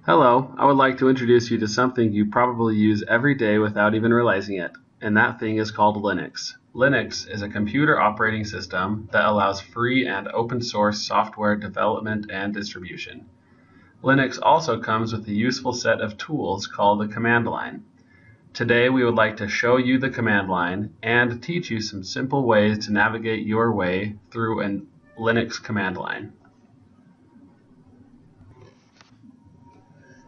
Hello, I would like to introduce you to something you probably use every day without even realizing it, and that thing is called Linux. Linux is a computer operating system that allows free and open source software development and distribution. Linux also comes with a useful set of tools called the command line. Today we would like to show you the command line and teach you some simple ways to navigate your way through a Linux command line.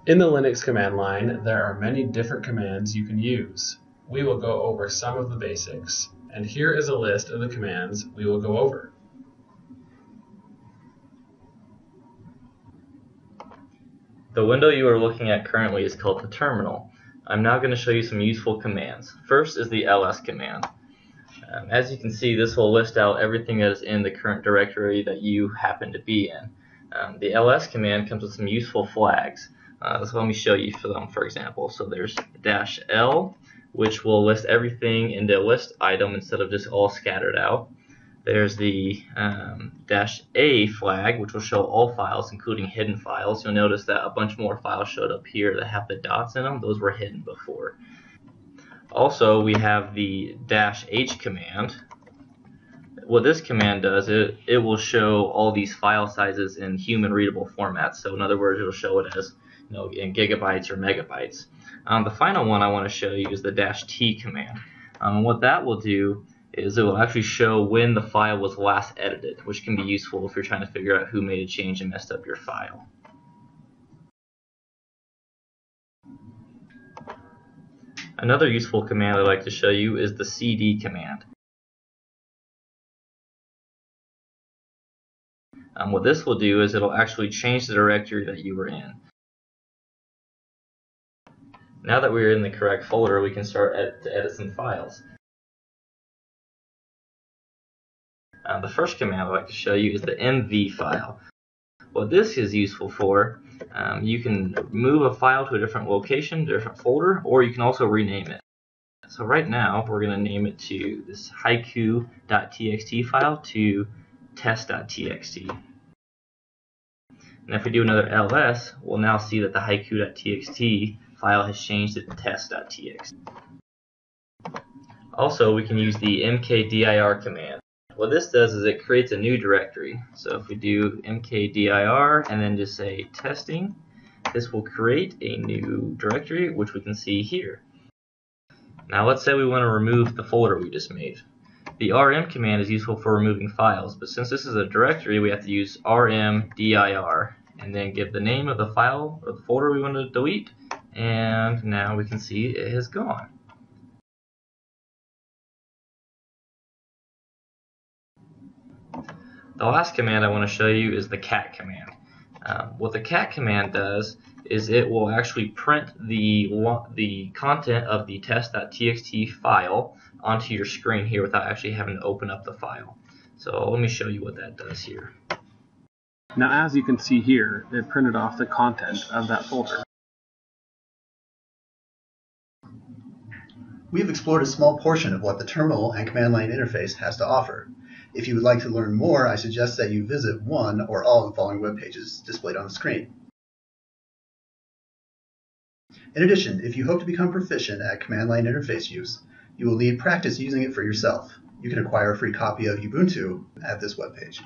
In the Linux command line, there are many different commands you can use. We will go over some of the basics, and here is a list of the commands we will go over. The window you are looking at currently is called the terminal. I'm now going to show you some useful commands. First is the ls command. As you can see, this will list out everything that is in the current directory that you happen to be in. The ls command comes with some useful flags. So let me show you them, for example. So there's -l, which will list everything in the list item instead of just all scattered out. There's the -a flag, which will show all files, including hidden files. You'll notice that a bunch more files showed up here that have the dots in them. Those were hidden before. Also, we have the -h command. What this command does, it will show all these file sizes in human readable formats. So in other words, it'll show it as in gigabytes or megabytes. The final one I want to show you is the -t command. What that will do is it will actually show when the file was last edited, which can be useful if you're trying to figure out who made a change and messed up your file. Another useful command I'd like to show you is the cd command. What this will do is it'll actually change the directory that you were in. Now that we're in the correct folder, we can start to edit some files. The first command I'd like to show you is the mv file. What this is useful for, you can move a file to a different location, a different folder, or you can also rename it. So right now, we're going to name it to this haiku.txt file to test.txt. And if we do another ls, we'll now see that the haiku.txt file has changed to test.txt. Also, we can use the mkdir command. What this does is it creates a new directory. So if we do mkdir and then just say testing, this will create a new directory, which we can see here. Now let's say we want to remove the folder we just made. The rm command is useful for removing files, but since this is a directory, we have to use rmdir and then give the name of the file or the folder we want to delete, and now we can see it has gone. The last command I want to show you is the cat command. What the cat command does is it will actually print the content of the test.txt file onto your screen here without actually having to open up the file. So let me show you what that does here. Now, as you can see here, it printed off the content of that folder. We have explored a small portion of what the terminal and command line interface has to offer. If you would like to learn more, I suggest that you visit one or all of the following web pages displayed on the screen. In addition, if you hope to become proficient at command line interface use, you will need practice using it for yourself. You can acquire a free copy of Ubuntu at this webpage.